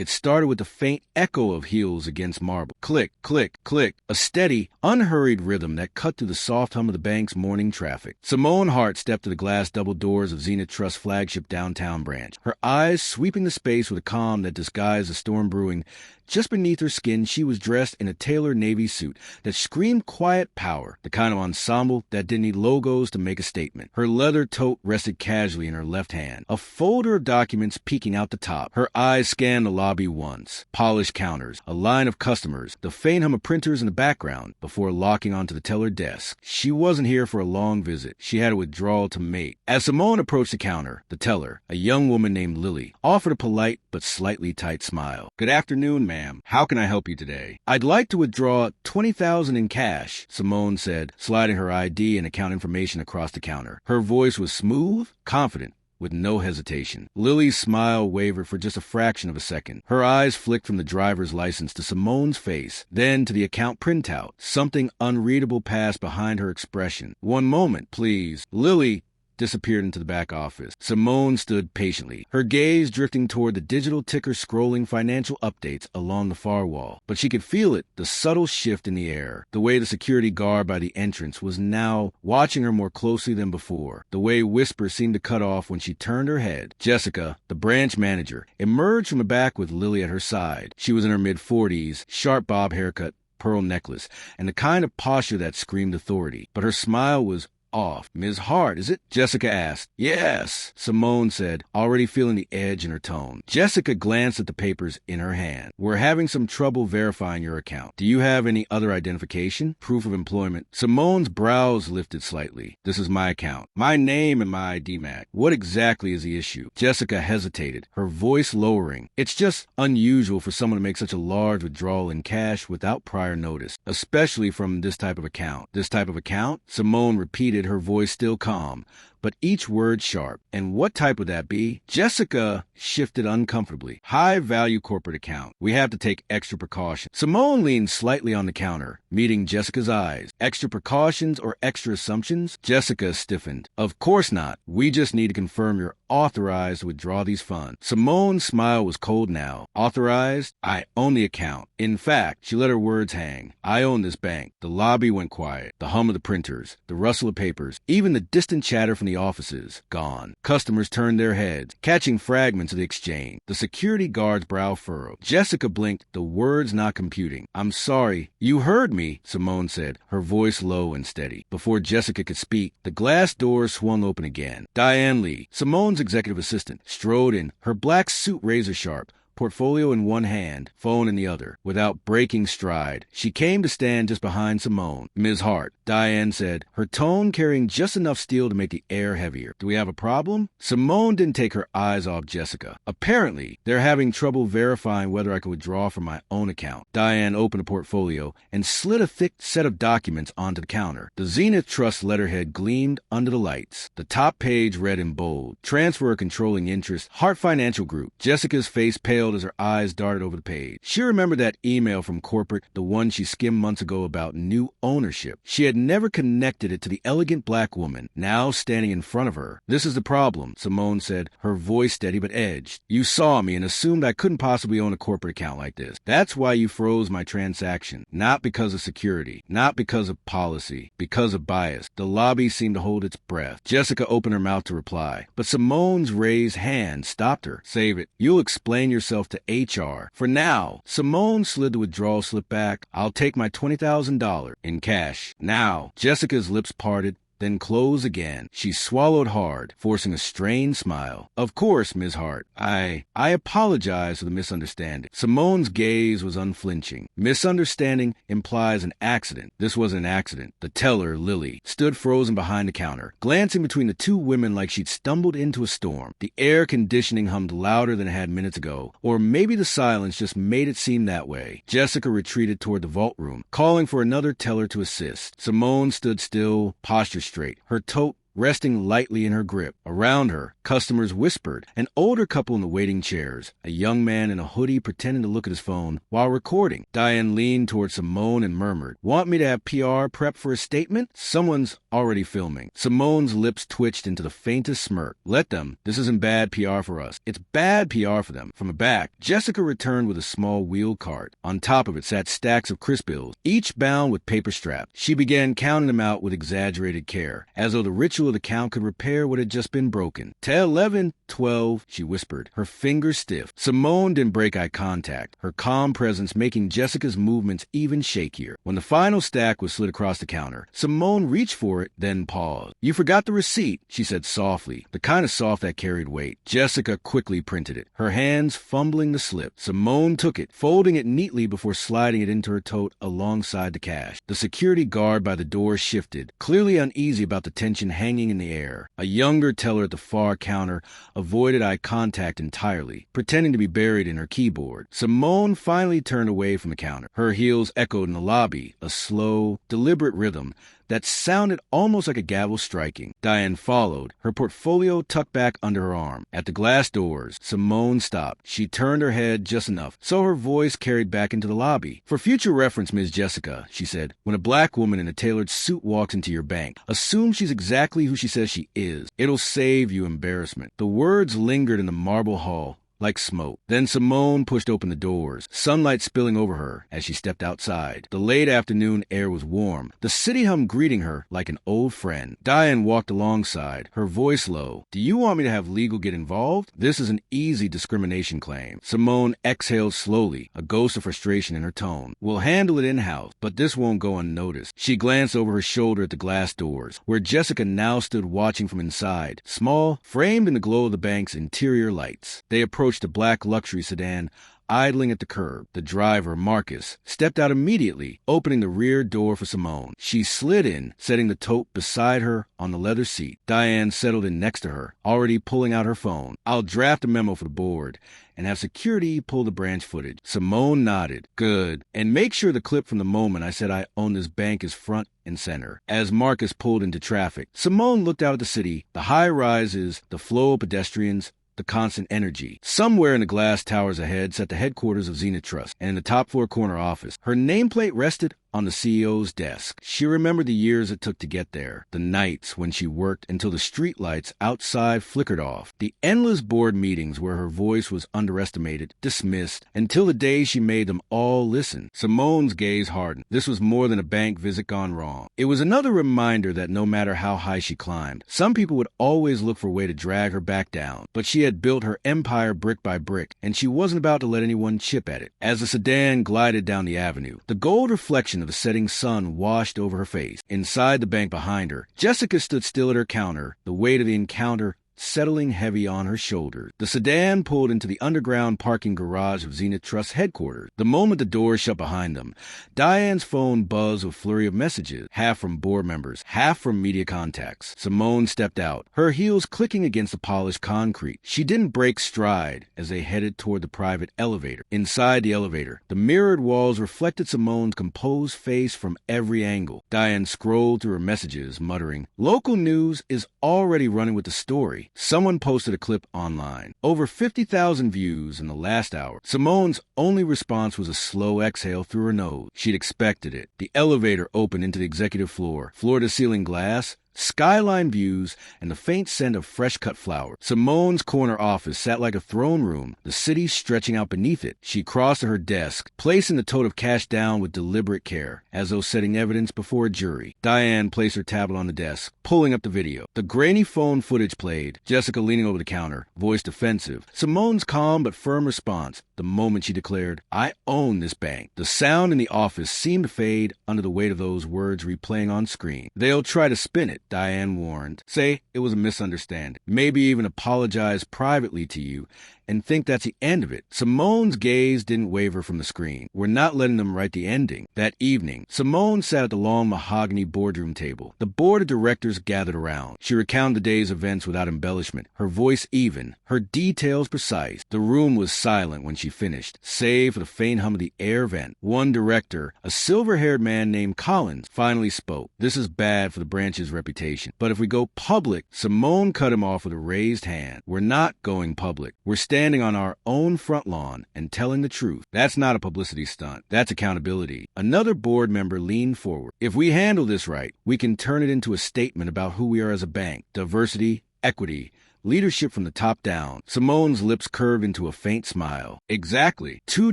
It started with the faint echo of heels against marble. Click, click, click. A steady, unhurried rhythm that cut through the soft hum of the bank's morning traffic. Simone Hart stepped to the glass double doors of Zenith Trust's flagship downtown branch, her eyes sweeping the space with a calm that disguised the storm brewing. Just beneath her skin, she was dressed in a tailored navy suit that screamed quiet power, the kind of ensemble that didn't need logos to make a statement. Her leather tote rested casually in her left hand, a folder of documents peeking out the top. Her eyes scanned the lobby once. Polished counters, a line of customers, the faint hum of printers in the background, before locking onto the teller desk. She wasn't here for a long visit. She had a withdrawal to make. As Simone approached the counter, the teller, a young woman named Lily, offered a polite but slightly tight smile. "Good afternoon, ma'am. How can I help you today?" "I'd like to withdraw $20,000 in cash," Simone said, sliding her ID and account information across the counter. Her voice was smooth, confident, with no hesitation. Lily's smile wavered for just a fraction of a second. Her eyes flicked from the driver's license to Simone's face, then to the account printout. Something unreadable passed behind her expression. "One moment, please." Lily disappeared into the back office. Simone stood patiently, her gaze drifting toward the digital ticker scrolling financial updates along the far wall. But she could feel it, the subtle shift in the air, the way the security guard by the entrance was now watching her more closely than before, the way whispers seemed to cut off when she turned her head. Jessica, the branch manager, emerged from the back with Lily at her side. She was in her mid-40s, sharp bob haircut, pearl necklace, and the kind of posture that screamed authority. But her smile was off. "Ms. Hart, is it?" Jessica asked. "Yes," Simone said, already feeling the edge in her tone. Jessica glanced at the papers in her hand. "We're having some trouble verifying your account. Do you have any other identification? Proof of employment?" Simone's brows lifted slightly. "This is my account. My name and my ID match. What exactly is the issue?" Jessica hesitated, her voice lowering. "It's just unusual for someone to make such a large withdrawal in cash without prior notice, especially from this type of account." "This type of account?" Simone repeated, her voice still calm, but each word sharp. "And what type would that be?" Jessica shifted uncomfortably. "High-value corporate account. We have to take extra precautions." Simone leaned slightly on the counter, meeting Jessica's eyes. "Extra precautions or extra assumptions?" Jessica stiffened. "Of course not. We just need to confirm you're authorized to withdraw these funds." Simone's smile was cold now. "Authorized? I own the account. In fact," she let her words hang, "I own this bank." The lobby went quiet. The hum of the printers, the rustle of papers, even the distant chatter from the offices, gone. Customers turned their heads, catching fragments of the exchange. The security guard's brow furrowed. Jessica blinked, the words not computing. "I'm sorry. You heard me," Simone said, her voice low and steady. Before Jessica could speak, the glass doors swung open again. Diane Lee, Simone's executive assistant, strode in, her black suit razor sharp, portfolio in one hand, phone in the other. Without breaking stride, she came to stand just behind Simone. "Ms. Hart," Diane said, her tone carrying just enough steel to make the air heavier. "Do we have a problem?" Simone didn't take her eyes off Jessica. "Apparently, they're having trouble verifying whether I can withdraw from my own account." Diane opened a portfolio and slid a thick set of documents onto the counter. The Zenith Trust letterhead gleamed under the lights. The top page read in bold, "Transfer a controlling interest, Hart Financial Group." Jessica's face paled as her eyes darted over the page. She remembered that email from corporate, the one she skimmed months ago about new ownership. She had never connected it to the elegant black woman, now standing in front of her. "This is the problem," Simone said, her voice steady but edged. "You saw me and assumed I couldn't possibly own a corporate account like this. That's why you froze my transaction. Not because of security, not because of policy, because of bias." The lobby seemed to hold its breath. Jessica opened her mouth to reply, but Simone's raised hand stopped her. "Save it. You'll explain yourself to HR. For now." Simone slid the withdrawal slip back. "I'll take my $20,000 in cash. Now." Jessica's lips parted, then closed again. She swallowed hard, forcing a strained smile. "Of course, Ms. Hart. I apologize for the misunderstanding." Simone's gaze was unflinching. "Misunderstanding implies an accident. This wasn't an accident." The teller, Lily, stood frozen behind the counter, glancing between the two women like she'd stumbled into a storm. The air conditioning hummed louder than it had minutes ago, or maybe the silence just made it seem that way. Jessica retreated toward the vault room, calling for another teller to assist. Simone stood still, posture straight, her tote resting lightly in her grip. Around her, customers whispered. An older couple in the waiting chairs, a young man in a hoodie pretending to look at his phone while recording. Diane leaned toward Simone and murmured, "Want me to have PR prep for a statement?" "Someone's already filming." Simone's lips twitched into the faintest smirk. "Let them. This isn't bad PR for us. It's bad PR for them." From the back, Jessica returned with a small wheeled cart. On top of it sat stacks of crisp bills, each bound with paper straps. She began counting them out with exaggerated care, as though the ritual of the count could repair what had just been broken. "Tell 11, 12, she whispered, her fingers stiff. Simone didn't break eye contact, her calm presence making Jessica's movements even shakier. When the final stack was slid across the counter, Simone reached for it, then paused. "You forgot the receipt," she said softly, the kind of soft that carried weight. Jessica quickly printed it, her hands fumbling the slip. Simone took it, folding it neatly before sliding it into her tote alongside the cash. The security guard by the door shifted, clearly uneasy about the tension hanging in the air. A younger teller at the far counter avoided eye contact entirely, pretending to be buried in her keyboard. Simone finally turned away from the counter. Her heels echoed in the lobby, a slow, deliberate rhythm that sounded almost like a gavel striking. Diane followed, her portfolio tucked back under her arm. At the glass doors, Simone stopped. She turned her head just enough, so her voice carried back into the lobby. "For future reference, Ms. Jessica," she said, "when a black woman in a tailored suit walks into your bank, assume she's exactly who she says she is. It'll save you embarrassment." The words lingered in the marble hall, like smoke. Then Simone pushed open the doors, sunlight spilling over her as she stepped outside. The late afternoon air was warm, the city hum greeting her like an old friend. Diane walked alongside, her voice low. "Do you want me to have legal get involved? This is an easy discrimination claim." Simone exhaled slowly, a ghost of frustration in her tone. "We'll handle it in-house, but this won't go unnoticed." She glanced over her shoulder at the glass doors, where Jessica now stood watching from inside, small, framed in the glow of the bank's interior lights. They approached a black luxury sedan idling at the curb. The driver, Marcus, stepped out immediately, opening the rear door for Simone. She slid in, setting the tote beside her on the leather seat. Diane settled in next to her, already pulling out her phone. "I'll draft a memo for the board and have security pull the branch footage." Simone nodded. "Good. And make sure the clip from the moment I said I own this bank is front and center." As Marcus pulled into traffic, Simone looked out at the city, the high rises, the flow of pedestrians, the constant energy. Somewhere in the glass towers ahead sat the headquarters of Zenith Trust, and in the top floor corner office, her nameplate rested on the CEO's desk. She remembered the years it took to get there, the nights when she worked until the streetlights outside flickered off, the endless board meetings where her voice was underestimated, dismissed, until the day she made them all listen. Simone's gaze hardened. This was more than a bank visit gone wrong. It was another reminder that no matter how high she climbed, some people would always look for a way to drag her back down. But she had built her empire brick by brick, and she wasn't about to let anyone chip at it. As the sedan glided down the avenue, the gold reflection of the setting sun washed over her face. Inside the bank behind her, Jessica stood still at her counter, the weight of the encounter settling heavy on her shoulders. The sedan pulled into the underground parking garage of Zenith Trust headquarters. The moment the doors shut behind them, Diane's phone buzzed with a flurry of messages, half from board members, half from media contacts. Simone stepped out, her heels clicking against the polished concrete. She didn't break stride as they headed toward the private elevator. Inside the elevator, the mirrored walls reflected Simone's composed face from every angle. Diane scrolled through her messages, muttering, "Local news is already running with the story." Someone posted a clip online. Over 50,000 views in the last hour. Simone's only response was a slow exhale through her nose. She'd expected it. The elevator opened into the executive floor. Floor-to-ceiling glass, skyline views, and the faint scent of fresh-cut flowers. Simone's corner office sat like a throne room, the city stretching out beneath it. She crossed to her desk, placing the tote of cash down with deliberate care, as though setting evidence before a jury. Diane placed her tablet on the desk, pulling up the video. The grainy phone footage played, Jessica leaning over the counter, voice defensive. Simone's calm but firm response, the moment she declared, "I own this bank." The sound in the office seemed to fade under the weight of those words replaying on screen. "They'll try to spin it," Diane warned. "Say it was a misunderstanding. Maybe even apologize privately to you, and think that's the end of it. Simone's gaze didn't waver from the screen. We're not letting them write the ending. That evening, Simone sat at the long mahogany boardroom table. The board of directors gathered around. She recounted the day's events without embellishment, her voice even, her details precise. The room was silent when she finished, save for the faint hum of the air vent. One director, a silver-haired man named Collins, finally spoke. This is bad for the branch's reputation. But if we go public, Simone cut him off with a raised hand. We're not going public. We're standing on our own front lawn and telling the truth. That's not a publicity stunt. That's accountability. Another board member leaned forward. If we handle this right, we can turn it into a statement about who we are as a bank. Diversity, equity, leadership from the top down. Simone's lips curved into a faint smile. Exactly. 2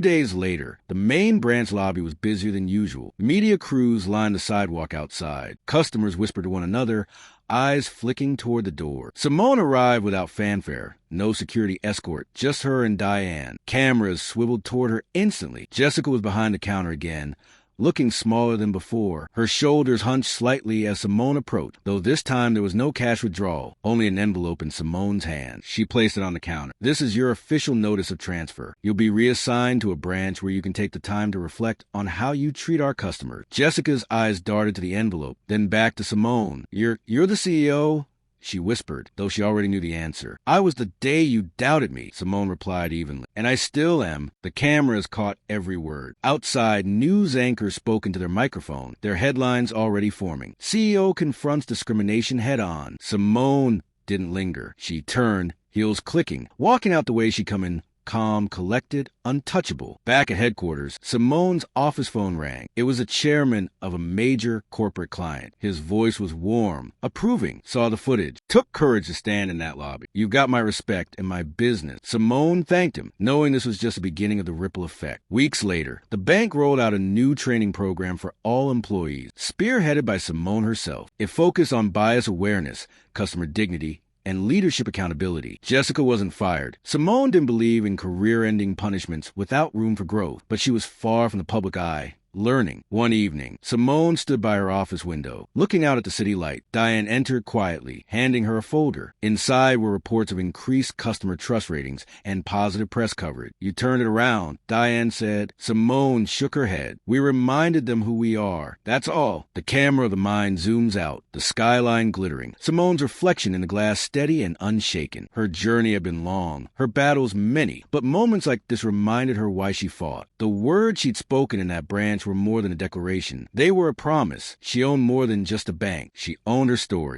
days later, the main branch lobby was busier than usual. Media crews lined the sidewalk outside. Customers whispered to one another, eyes flicking toward the door. Simone arrived without fanfare. No security escort, just her and Diane. Cameras swiveled toward her instantly. Jessica was behind the counter again, looking smaller than before. Her shoulders hunched slightly as Simone approached, though this time there was no cash withdrawal, only an envelope in Simone's hand. She placed it on the counter. This is your official notice of transfer. You'll be reassigned to a branch where you can take the time to reflect on how you treat our customers. Jessica's eyes darted to the envelope, then back to Simone. You're the CEO? She whispered, though she already knew the answer. I was the day you doubted me, Simone replied evenly. And I still am. The cameras caught every word. Outside, news anchors spoke into their microphone, their headlines already forming. CEO confronts discrimination head-on. Simone didn't linger. She turned, heels clicking, walking out the way she'd come in, calm, collected, untouchable. Back at headquarters, Simone's office phone rang. It was the chairman of a major corporate client. His voice was warm, approving. Saw the footage. Took courage to stand in that lobby. You've got my respect and my business. Simone thanked him, knowing this was just the beginning of the ripple effect. Weeks later, the bank rolled out a new training program for all employees, spearheaded by Simone herself. It focused on bias awareness, customer dignity, and leadership accountability. Jessica wasn't fired. Simone didn't believe in career-ending punishments without room for growth, but she was far from the public eye. Learning. One evening, Simone stood by her office window, looking out at the city light. Diane entered quietly, handing her a folder. Inside were reports of increased customer trust ratings and positive press coverage. You turned it around, Diane said. Simone shook her head. We reminded them who we are. That's all. The camera of the mind zooms out, the skyline glittering. Simone's reflection in the glass steady and unshaken. Her journey had been long, her battles many, but moments like this reminded her why she fought. The words she'd spoken in that branch were more than a declaration. They were a promise. She owned more than just a bank. She owned her story.